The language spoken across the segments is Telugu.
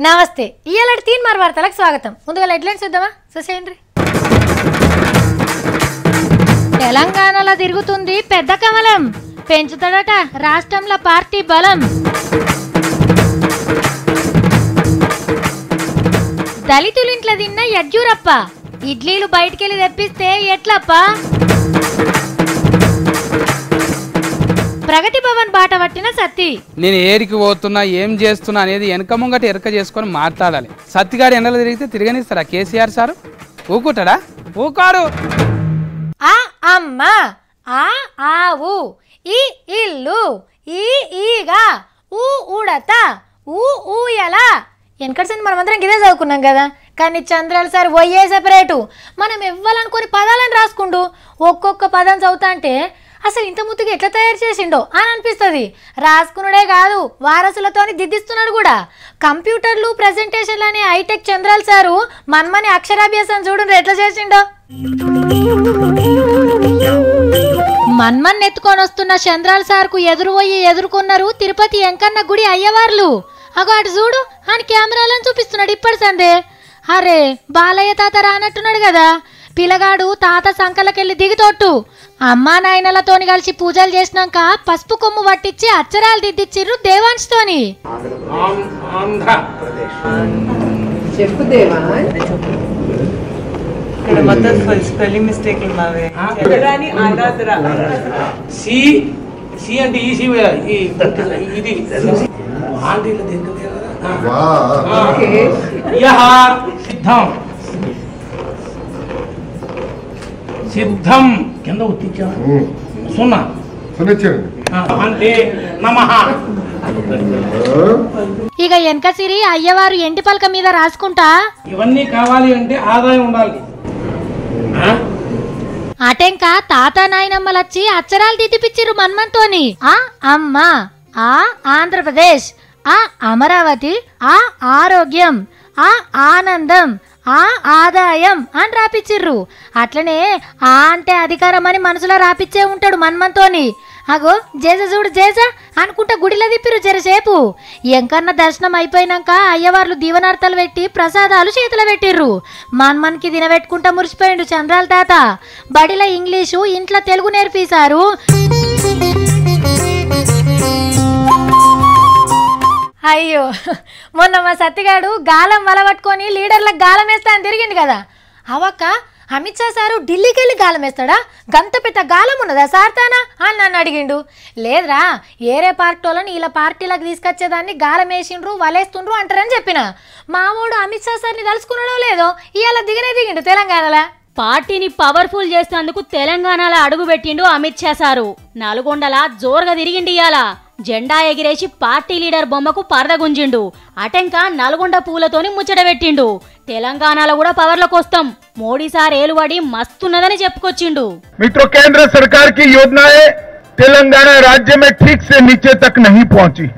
నమస్తే ఇయాలటి తీన్ మార్ వార్తలకు స్వాగతం. ముందుగా హెడ్లైన్స్ చూద్దామా? చూసేయండి. తెలంగాణలో తిరుగుతుంది పెద్ద కమలం, పెంచుతాడట రాష్ట్రంలో పార్టీ బలం. దళితులింట్లో తిన్న యడ్యూరప్ప, ఇడ్లీలు బయటికెళ్ళి తెప్పిస్తే ఎట్లప్ప? ప్రగతి భవన్ బాట పట్టిన సత్తి, నేను ఏరికి పోతున్నా ఏం చేస్తున్నా అనేది వెనక ముంగట ఎరక చేసుకొని మాట్లాడాలి. సత్తిగాడు ఎండలు తిరిగితే తిరగనిస్తారా కేసీఆర్ సారు? ఊకుంటాడా? ఊకాడు. ఆ అమ్మ, ఆ ఆవు, ఈ ఇల్లు, ఈ ఈగా, ఊ ఉడత, ఊ ఊయల. వెనకటి మనమందరం ఇదే చదువుకున్నాం కదా. కానీ చంద్రాలు సార్ వయ్యే సెపరేటు. మనం ఇవ్వాలనుకుని పదాలను రాసుకుంటూ ఒక్కొక్క పదం చదువుతా అంటే అసలు ఇంత ముద్దుగా ఎట్లా తయారు చేసిండో అని అనిపిస్తుంది. రాసుకున్నాడే కాదు, వారసులతోని దిద్దిస్తున్నాడు కూడా. కంప్యూటర్లు ప్రెజెంటేషన్లు అనే హైటెక్ చంద్రాలు సారు మన్మని అక్షరాభ్యాసం చూడండి ఎట్లా చేసిండో. మన్మన్ ఎత్తుకొని వస్తున్న చంద్రాలు సార్కు ఎదురుపోయి ఎదుర్కొన్నారు తిరుపతి వెంకన్న గుడి అయ్యవార్లు. అగో అటు చూడు అని కెమెరాలను చూపిస్తున్నాడు ఇప్పటి సందే. అరే బాలయ్య తాత రానట్టున్నాడు కదా. పిల్లగాడు తాత సంకలకెళ్ళి దిగితోట్టు. అమ్మా నాయనలతోని కలిసి పూజలు చేసినాక పసుపు కొమ్ము పట్టించి అచ్చరాలు దిద్దిచ్చిర్రు దేవాంశతోని. సిద్ధం కింద ఉత్తిచ్చా సున్నా అంటే నమః. ఇక వెనక సిరి అయ్యవారు ఎంటి పలక మీద రాసుకుంటా ఇవన్నీ కావాలి అంటే ఆదాయం ఉండాలి. అటెంక తాత నాయనమ్మలొచ్చి అచ్చరాలు దిద్దిపిచ్చిర్రు మన్మన్తోని. ఆ అమ్మ, ఆ ఆంధ్రప్రదేశ్, ఆ అమరావతి, ఆ ఆరోగ్యం, ఆ ఆనందం, ఆ ఆదాయం అని రాపిచ్చిర్రు. అట్లనే ఆ అంటే అధికారం అని మనసులో రాపిచ్చే ఉంటాడు మన్మన్తోని. అగో జేజ చూడు జేజ అనుకుంటా గుడిలో తిప్పిరు జరసేపు. ఎంకన్న దర్శనం అయిపోయినాక అయ్యవార్లు దీవనార్థాలు పెట్టి ప్రసాదాలు చేతులు పెట్టిర్రు. మన్మన్కి తినబెట్టుకుంటా మురిసిపోయిండు చంద్రాల తాత. బడిలో ఇంగ్లీషు, ఇంట్లో తెలుగు నేర్పిస్తారు. అయ్యో మొన్న మా సత్తిగాడు గాలం వలబట్టుకొని లీడర్లకు గాలం వేస్తా అని తిరిగిండు కదా. అవక్క అమిత్ షా సారు ఢిల్లీకి వెళ్ళి గాలం వేస్తాడా? గంత పెద్ద గాలం ఉన్నదా సార్తానా అని నన్ను అడిగిండు. లేదురా, ఏరే పార్టీలను ఇలా పార్టీలకు తీసుకొచ్చేదాన్ని గాలం వేసిండ్రు వలేస్తుండ్రు అంటారని చెప్పిన. మామూడు అమిత్ షా సార్ని తలుచుకున్నాడో లేదో ఇవాళ దిగిండు తెలంగాణలో. పార్టీని పవర్ఫుల్ చేసేందుకు తెలంగాణలో అడుగు పెట్టిండు అమిత్ షా సారు. నల్గొండల జోరుగా తిరిగిండు. ఇయాల జెండా ఎగిరేసి పార్టీ లీడర్ బొమ్మకు పరదగుంజిండు. అటెంక నల్గొండ పూలతోని ముచ్చటబెట్టిండు. తెలంగాణలో కూడా పవర్లకు వస్తాం, మోడీ సార్ ఏలుబడి మస్తున్నదని చెప్పుకొచ్చిండు. मित्रों, केंद्र सरकार की योजनाएं तेलंगाना राज्य में ठीक से नीचे तक नहीं पहुंची.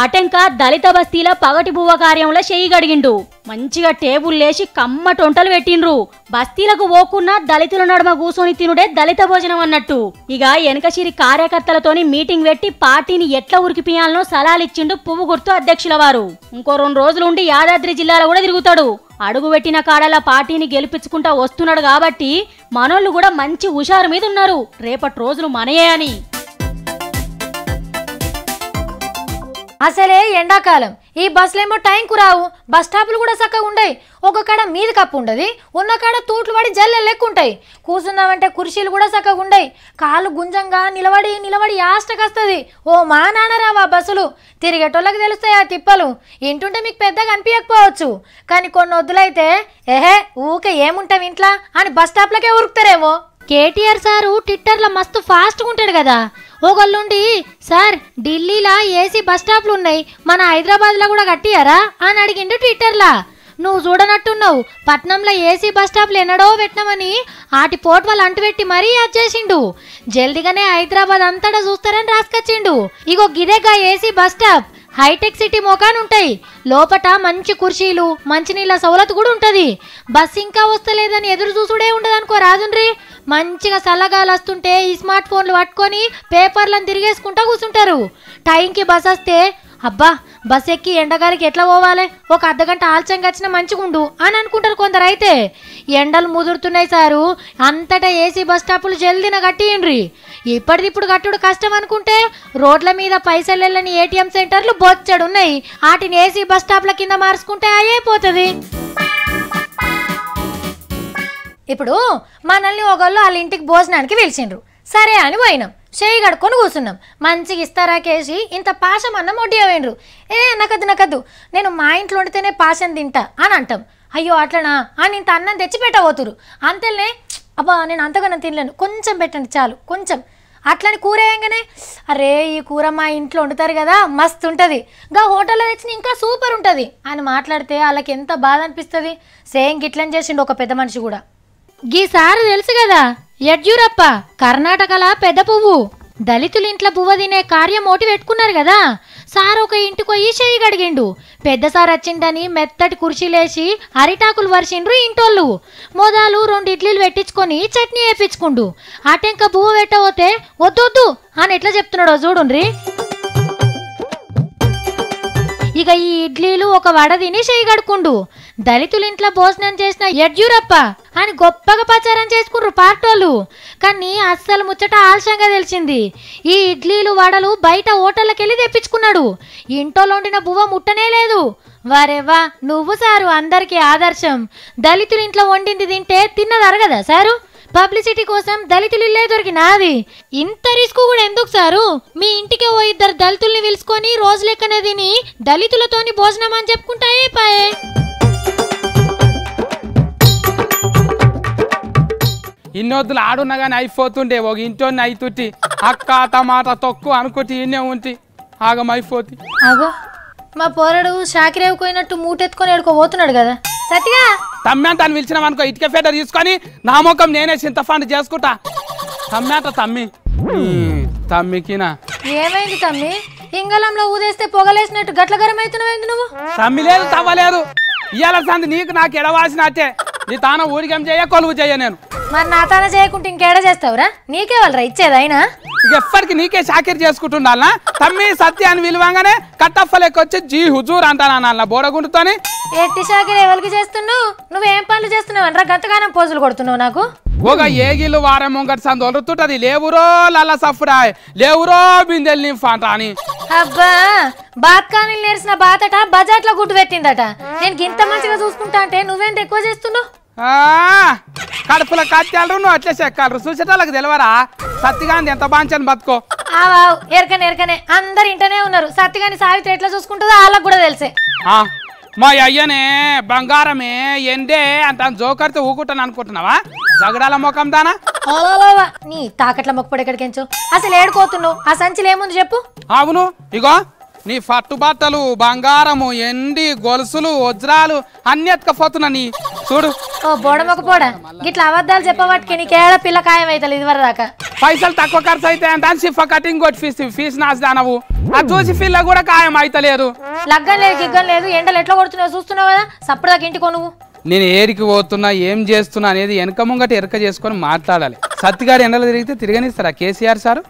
అటెంక దళిత బస్తీల పగటి బువ్వ కార్యంలో చెయ్యి గడిగిండు. మంచిగా టేబుల్ లేచి కమ్మటొంటలు పెట్టిండ్రు. బస్తీలకు పోకున్నా దళితుల నడుమ కూసోని తినుడే దళిత భోజనం అన్నట్టు. ఇక వెనకసిరి కార్యకర్తలతోని మీటింగ్ పెట్టి పార్టీని ఎట్లా ఉరికిపియాలనో సలాలిచ్చిండు పువ్వు గుర్తు అధ్యక్షుల వారు. ఇంకో 2 రోజులుండి యాదాద్రి జిల్లాలో కూడా తిరుగుతాడు. అడుగు పెట్టిన కాడల పార్టీని గెలిపించుకుంటా వస్తున్నాడు కాబట్టి మనోళ్ళు కూడా మంచి హుషారు మీద ఉన్నారు. రేపటి రోజులు మనయే అని. అసలే ఎండాకాలం, ఈ బస్సులేమో టైంకు రావు. బస్ స్టాపులు కూడా చక్కగా ఉండయి. ఒక కాడ మీది కప్పు ఉండదు, ఉన్న కాడ తూట్లు పడి జల్లె లెక్కుంటాయి. కూర్చుందామంటే కుర్చీలు కూడా చక్కగా ఉండయి. కాళ్ళు గుంజంగా నిలబడి ఆష్టకొస్తుంది. ఓ మా నాన్నరావా బస్సులు. తిరిగేటోళ్ళకి తెలుస్తాయి ఆ తిప్పలు. ఇంటుంటే మీకు పెద్దగా అనిపించకపోవచ్చు, కానీ కొన్ని వద్దులైతే ఏహే ఊకే ఏముంటాం ఇంట్లో అని బస్ స్టాప్లకే ఉరుకుతారేమో. కేటీఆర్ సారు ట్విట్టర్లో మస్తు ఫాస్ట్గా ఉంటాడు కదా. ఒకళ్ళుండి సార్ ఢిల్లీలో ఏసీ బస్ స్టాప్లు ఉన్నాయి, మన హైదరాబాద్లో కూడా కట్టియారా అని అడిగిండు ట్విట్టర్లా. నువ్వు చూడనట్టున్నావు, పట్నంలో ఏసీ బస్ స్టాప్లు ఎన్నడో పెట్టినామని ఆటి పోట్ వాళ్ళు అంటుపెట్టి మరీ యాద్ చేసిండు. జల్దిగానే హైదరాబాద్ అంతటా చూస్తారని రాసుకొచ్చిండు. ఇగో గిదేగా ఏసీ బస్ స్టాప్. హైటెక్ సిటీ మోకాన్ ఉంటాయి. లోపట మంచి కుర్చీలు, మంచినీళ్ళ సౌలత్ కూడా ఉంటది. బస్ ఇంకా వస్తలేదని ఎదురు చూసుడే ఉండదనుకో రాజుండ్రి. మంచిగా చల్లగాలు వస్తుంటే ఈ స్మార్ట్ ఫోన్లు పట్టుకొని పేపర్లను తిరిగేసుకుంటా కూర్చుంటారు. టైంకి బస్ వస్తే అబ్బా బస్ ఎక్కి ఎండగారికి ఎట్లా పోవాలి, ఒక అర్ధగంట ఆలస్యంగా వచ్చినా మంచిగుండు అని అనుకుంటారు కొందరు. అయితే ఎండలు ముదురుతున్నాయి సారు, అంతటా ఏసీ బస్ స్టాపులు జల్దిన కట్టియండ్రి. ఇప్పటిదిప్పుడు కట్టుడు కష్టం అనుకుంటే రోడ్ల మీద పైసలు వెళ్ళని ఏటీఎం సెంటర్లు బొచ్చడున్నాయి, వాటిని ఏసీ బస్ స్టాప్ల కింద మార్చుకుంటే అయిపోతుంది. ఇప్పుడు మనల్ని ఒకళ్ళు వాళ్ళ ఇంటికి భోజనానికి పిలిచిండ్రు, సరే అని పోయినాం. చేయి కడుక్కొని కూర్చున్నాం. మంచిగా ఇస్తారా కేసి ఇంత పాశం అన్నం వడ్డీయవేండ్రు. నకద్దు నేను మా ఇంట్లో వండితేనే పాశం తింటా అని అంటాం. అయ్యో అట్లనా అని ఇంత అన్నం తెచ్చి పెట్టబోతురు. అంతేనే అబ్బా నేను అంతగానం తినలేను, కొంచెం పెట్టండి చాలు కొంచెం. అట్లని కూర వేయంగానే అరే ఈ కూర మా ఇంట్లో వండుతారు కదా మస్తు ఉంటుంది, గా హోటల్లో తెచ్చిన ఇంకా సూపర్ ఉంటుంది అని మాట్లాడితే వాళ్ళకి ఎంత బాధ అనిపిస్తుంది. సేమ్ గిట్లని చేసిండు ఒక పెద్ద మనిషి కూడా. గీసారి తెలుసు కదా యడ్యూరప్ప కర్ణాటకల పెద్ద పువ్వు, దళితులు ఇంట్లో పువ్వ తినే కార్యం ఓటి పెట్టుకున్నారు కదా. సార్ ఒక ఇంటికి పోయి చేయి గడిగిండు. పెద్ద సార్ వచ్చిండని మెత్తటి కుర్చీలేసి అరిటాకులు వరిసిండ్రు ఇంటోళ్ళు. మొదలు 2 ఇడ్లీలు పెట్టించుకొని చట్నీ వేపించుకుండు. అటెంక పువ్వు పెట్టబోతే వద్దొద్దు అని ఎట్లా చెప్తున్నాడో చూడుండ్రి. ఇక ఈ ఇడ్లీలు ఒక వడ తిని చేయి గడుకుండు. దళితుల ఇంట్లో భోజనం చేసిన యడ్యూరప్ప అని గొప్పగా ప్రచారం చేసుకుండ్రు పార్టోళ్ళు. కానీ అస్సలు ముచ్చట ఆలస్యంగా తెలిసింది. ఈ ఇడ్లీలు వడలు బయట హోటళ్ళకి వెళ్ళి తెప్పించుకున్నాడు. ఇంట్లో వండిన బువ్వ ముట్టనే లేదు. వారేవా నువ్వు సారు అందరికీ ఆదర్శం. దళితుల ఇంట్లో వండింది తింటే తిన్నది అరగదా సారు? పబ్లిసిటీ కోసం దళితులు ఇల్లే దొరికినాది. ఇంత రిస్క్ కూడా ఎందుకు సారు? మీ ఇంటికి ఓ 2 దళితుల్ని పిలుచుకొని రోజు లెక్కనే తిని దళితులతోని భోజనం అని చెప్పుకుంటాయే పాయే. ఇన్నొద్దులు ఆడున్నా కానీ అయిపోతుండే, ఒక ఇంటోని అయితుట్టి అక్క టమాటా తొక్కు అనుకుంటే ఇన్నే ఉంటి ఆగమైపోతి. అగో మా పోరడు షాకిరేవు పోయినట్టు మూటెత్తుకొని ఎడుకోబోతున్నాడు కదా. సత్తిగా తమ్మంత అని పిలిచినాం అనుకో, ఇటుక ఫేట తీసుకొని నా ముఖం నేనే చింతఫండు చేసుకుంటా. తమ్మంత తమ్మికినా ఏమైంది తమ్మి? ఇంగళంలో ఊదేస్తే పొగలేసినట్టు గట్ల గరం అవుతున్నావు నువ్వు? తమ్మి లేదు తవ్వలేదు, ఇయ్యాల సంది నీకు నాకు ఎడవాల్సినట్టే. నీ తాన ఊరికేం చేయ కొలువు చేయ. నేను మరి నా తాన చేయకుంటే ఇంకేడ చేస్తావురా? నీకే వాళ్ళరా ఇచ్చేది అయినా? ఎప్పటికి నీకే షాకిరి చేసుకుంటుండాలనా? తమ్మి సత్య అని విలువంగానే కట్టఫలెక్కి వచ్చి జీ హుజూర్ అంటానా బోడగుండుతోని. ఎట్టి షాకిరి ఎవరికి చేస్తున్నావు? నువ్వేం పనులు చేస్తున్నావు అనరా గంతగానం పోజులు కొడుతున్నావు నాకు? ఒక ఏగిళ్ళు వారం ముంగటి సంది వలుతుంటది, లేవురో లల్ల సఫ్రాయ్ లేవురో బిందెలు నింఫాంట అని. అబ్బా బాత్కానీలు నేర్చిన బాతట బజార్లో గుడ్డు పెట్టిందట. నేను ఇంత మంచిగా చూసుకుంటా అంటే నువ్వేంత ఎక్కువ చేస్తున్నావు? కడుపుల కత్యాలరు నువ్వు అట్లే చెక్కాలరు చూసేటాళ్ళకి తెలవరా సత్తిగాంది ఎంత బాంచని బతుకో. ఎరకనే అందరు ఇంటనే ఉన్నారు. సత్తిగాని సావిత్రి ఎట్లా చూసుకుంటుందో వాళ్ళకు కూడా తెలిసే. మా అయ్యనే బంగారమే ఎండే అంత జోకరితో ఊకుంటాను అనుకుంటున్నావా? జగడాల ముఖం దానా నీ తాకట్ల మొక్కపడి ఎక్కడికెంచు అసలు ఏడుకోతున్నావు? ఆ సంచిలో ఏముంది చెప్పు. అవును ఇగో నీ పట్టుబట్టలు బంగారము ఎండి గొలుసులు వజ్రాలు అన్ని ఎత్తుకపోతున్నా నీ చూడు. ఓ బోడమొక పోడ గిట్లా అబద్ధాలు చెప్పబట్టుకి నీకేడ పిల్ల ఖాయం అవుతుంది ఇదివర దాకా. పైసలు తక్కువ ఖర్చు అయితే అంటే సిఫా కటింగ్ కొట్టి ఫీజు నాసి దానవు అది చూసి పిల్ల కూడా ఖాయం అయితలేదు. లగ్గం లేదు గిగ్గం లేదు, ఎండలు ఎట్లా కొడుతున్నావు చూస్తున్నావు కదా. సప్పుడుదాకా ఇంటికో నువ్వు. నేను ఏరికి పోతున్నా ఏం చేస్తున్నా అనేది వెనక ముంగట ఎరక చేసుకొని మాట్లాడాలి. సత్తిగారు ఎండలు తిరిగితే తిరగనిస్తారా కేసీఆర్ సారు?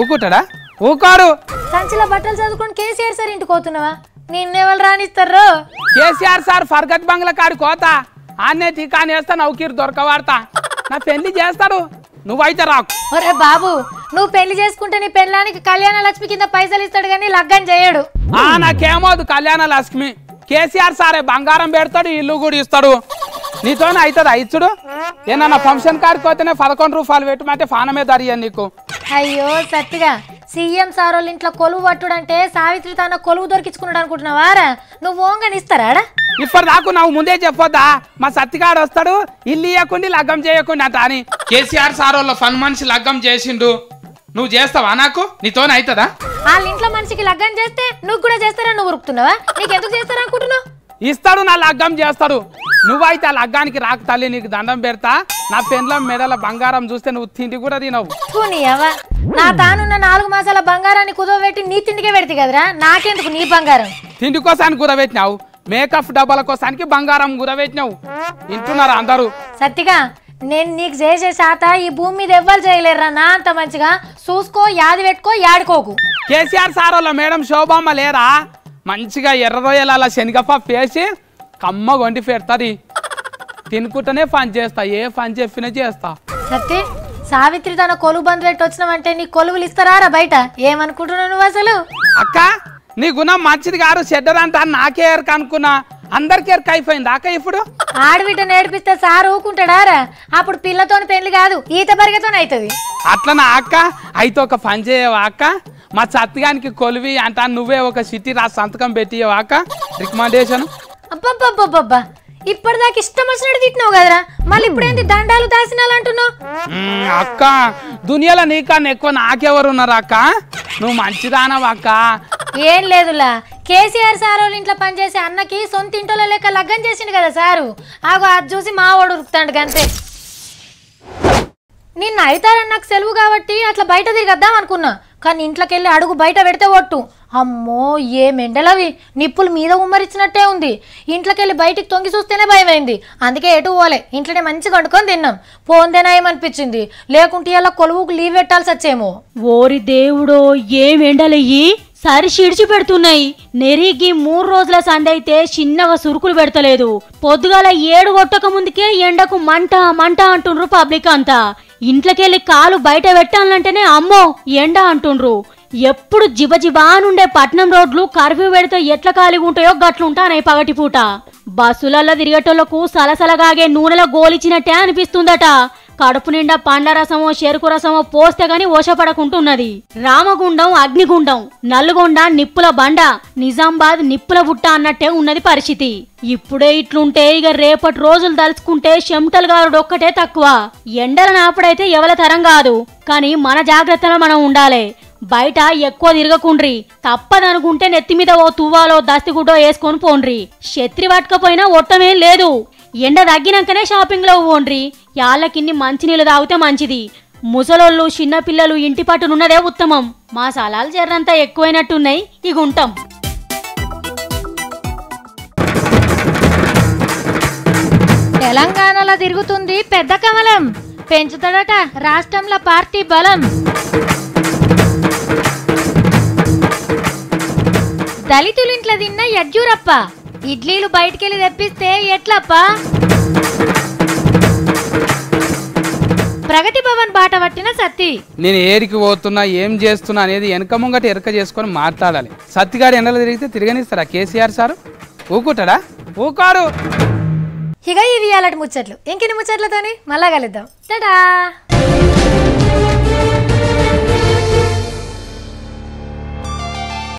ఊకుంటాడా? ఊకాడు. సంచిలో బట్టలు చదువుకొని కేసీఆర్ సార్ ఇంటికి పోతున్నావా? నిన్నెవరు రానిస్తారు? కేసీఆర్ సార్ ఫర్గత్ బంగ్లా కాడు కోత ఆనే టీకాని వేస్తా నౌకీరు దొరకవాడతా. నా పెళ్లి చేస్తాడు, నువ్వైతే రాకు. ఒరే బాబు నువ్వు పెళ్లి చేసుకుంటే నీ పెళ్ళానికి కళ్యాణ లక్ష్మి కింద పైసలు ఇస్తాడు కానీ లగ్గం చేయడు. నాకేమోదు కళ్యాణ లక్ష్మి. కేసీఆర్ సారే బంగారం పెడతాడు, ఇల్లు కూడా ఇస్తాడు. నీతోనే అవుతుంది ఇచ్చుడు. ఏమన్నా ఫంక్షన్ కాడికి పోతేనే 11 రూపాయలు పెట్టమంటే ఫానమే దరియా నీకు. అయ్యో సత్తిగా సీఎం సార్ వాళ్ళ ఇంట్లో కొలువు పట్టుడంటే సావిత్రి తన కొలువు దొరికించుకున్నాడు అనుకుంటున్నావారా? నువ్వు ఓంగని ఇస్తారా? ఇప్పుడు దాకు నువ్వు ముందే చెప్పొద్దా? మా సత్తిగాడు వస్తాడు ఇల్లు ఇవ్వకుండా లగ్గం చేయకుండా అంట అని. కేసీఆర్ సార్ వాళ్ళ ఫన్ మనిషి లగ్గం చేసిండు, నువ్వు చేస్తావా? నాకు నీతోనే అవుతుందా? వాళ్ళ ఇంట్లో మనిషికి లగ్గం చేస్తే నువ్వు కూడా చేస్తారా? నువ్వు ఉరుకుతున్నావా? నీకెందుకు చేస్తారా అనుకుంటున్నావు? ఇస్తాడు, నా లగ్గం చేస్తాడు. నువ్వైతే ఆ లగ్గానికి రాకు తల్లి, నీకు దండం పెడతా. నా పెండ్లం మెడల బంగారం చూస్తే నువ్వు తిండి కూడా తినవు. నా తానున్న 4 మాసాల బంగారాన్ని కుదవబెట్టి నీ తిండికే పెడితే కదరా, నాకెందుకు నీ బంగారం? తిండి కోసానికి కుదబెట్టినావు, మేకప్ డబ్బాల కోసానికి బంగారం కుదబెట్టినావు. వింటున్నారా అందరూ? సత్తిగా నేను నీకు చేసే శాత ఈ భూమి మీద ఎవ్వరు చేయలేరా నా అంత మంచిగా. చూసుకో, యాది పెట్టుకో, యాడుకోకు. కేసీఆర్ సార్ వాళ్ళ మేడం శోభమ్మ లేరా మంచిగా ఎర్ర రొయ్యలు అలా శనగపప్పు వేసి కమ్మ వండి పెడతాది తినుకుంటూనే పని చేస్తా ఏ పని చెప్పినా చేస్తా. సత్తి సావిత్రి తన కొలువు బంద్ పెట్టి వచ్చినావంటే నీ కొలువులు ఇస్తారా బయట ఏమనుకుంటున్నావు నువ్వు అసలు? అక్క నీ గుణం మంచిది కాదు చెడ్డరంట నాకే ఎరక అనుకున్నా అందరికీ ఎరక అయిపోయింది అక్క. ఇప్పుడు ఆడబిడ్డ నేర్పిస్తే సార్ ఊకుంటాడారా? అప్పుడు పిల్లతోని పెళ్లి కాదు ఈత బరిగతోనే అవుతుంది. అట్లనా అక్క? అయితే ఒక పని చేయవా అక్క, మా సత్తిగానికి కొలువి అంట నువ్వే ఒక సిటీ రాసి సంతకం పెట్టియవా అక్క రికమెండేషన్. అబ్బబ్బబ్బబ్బబ్బా ఇప్పటిదాకా ఇష్టం వచ్చినట్టు తిట్టినావు కదరా, మళ్ళీ ఇప్పుడేంటి దండాలు దాసినాలు అంటున్నావు? అక్క దునియాలో నీకన్నా ఎక్కువ నాకెవరు ఉన్నారు అక్క, నువ్వు మంచిదానవా అక్క. ఏం లేదులా కేసీఆర్ సార్ వాళ్ళ ఇంట్లో పనిచేసే అన్నకి సొంత ఇంట్లో లెక్క లగ్గం చేసిండు కదా సారు, ఆగో అది చూసి మా వాడు ఉరుకుతాడు అంతే. నిన్న అవుతారని నాకు సెలవు కాబట్టి అట్లా బయట తిరిగద్దాం అనుకున్నా, కానీ ఇంట్లోకి వెళ్ళి అడుగు బయట పెడితే ఒట్టు అమ్మో ఏ మెండలవి నిప్పులు మీద ఉమ్మరిచ్చినట్టే ఉంది. ఇంట్లోకి వెళ్ళి బయటికి తొంగి చూస్తేనే భయమైంది, అందుకే ఎటు పోలే ఇంట్లోనే మంచిగా వండుకొని తిన్నాం. పోందేనా ఏమనిపించింది, లేకుంటే ఇలా కొలువుకు లీవ్ పెట్టాల్సి వచ్చేమో. ఓరి దేవుడో ఏం ఎండలయ్యి సరి షిడిచి పెడుతున్నాయి. నెరిగి 3 రోజుల సందైతే చిన్నగా సురుకులు పెడతలేదు. పొద్దుగాల 7 కొట్టక ముందుకే ఎండకు మంట మంట అంటుండ్రు పబ్లిక్ అంతా. ఇంట్లోకెళ్ళి కాలు బయట పెట్టాలంటేనే అమ్మో ఎండ అంటుండ్రు. ఎప్పుడు జిబజిబానుండే పట్నం రోడ్లు కర్ఫ్యూ పెడితే ఎట్లా ఖాళీగా ఉంటాయో గట్లుంటానాయి పగటిపూట. బస్సులలో తిరిగేటోళ్లకు సలసలగాగే నూనెలో గోలిచ్చినట్టే అనిపిస్తుందట. కడుపు నిండా పండ్ల రసమో చెరుకు రసమో పోస్తే గాని ఓషపడకుంటున్నది. రామగుండం అగ్నిగుండం, నల్గొండ నిప్పుల బండ, నిజామాబాద్ నిప్పుల బుట్ట అన్నట్టే ఉన్నది పరిస్థితి. ఇప్పుడే ఇట్లుంటే ఇక రేపటి రోజులు తలుచుకుంటే చెమటలు గారుడొక్కటే తక్కువ. ఎండల నాపుడైతే ఎవల తరం కాదు, కానీ మన జాగ్రత్తలో మనం ఉండాలి. బయట ఎక్కువ తిరగకుండ్రి, తప్పదనుకుంటే నెత్తి మీద ఓ తువ్వాలో దస్తిగుడ్డో వేసుకొని పోండ్రి. శత్రి పట్టుకపోయినా ఒట్టమేం లేదు. ఎండ తగ్గినాకనే షాపింగ్ లో పోండ్రి. యాళ్ళకిన్ని మంచినీళ్ళు తాగితే మంచిది. ముసలోళ్ళు చిన్నపిల్లలు ఇంటి పట్టునున్నదే ఉత్తమం. మా సలాలు జర్రంతా ఎక్కువైనట్టున్నాయి, ఇక ఉంటాం. తెలంగాణలో తిరుగుతుంది పెద్ద కమలం, పెంచుతాడట రాష్ట్రంలో పార్టీ బలం. దళితులింట్లో తిన్న యడ్యూరప్ప ఇడ్లీలు బయటికెళ్ళి తెప్పిస్తే ఎట్లప్ప? ప్రగతి భవన్ బాట పట్టిన సత్తి. నేను ఏరికి పోతున్నా ఏం చేస్తున్నా అనేది వెనక ముంగట ఎరక చేసుకొని మాట్లాడాలి. సత్తిగాడు ఎండలు తిరిగితే తిరగనిస్తారా కేసీఆర్ సారు? ఊకుంటాడా? ఊకారు. ఇక ఇవి అలాంటి ముచ్చట్లు, ఇంకిన్ని ముచ్చట్లతోని మళ్ళా కలుద్దాం. టాటా.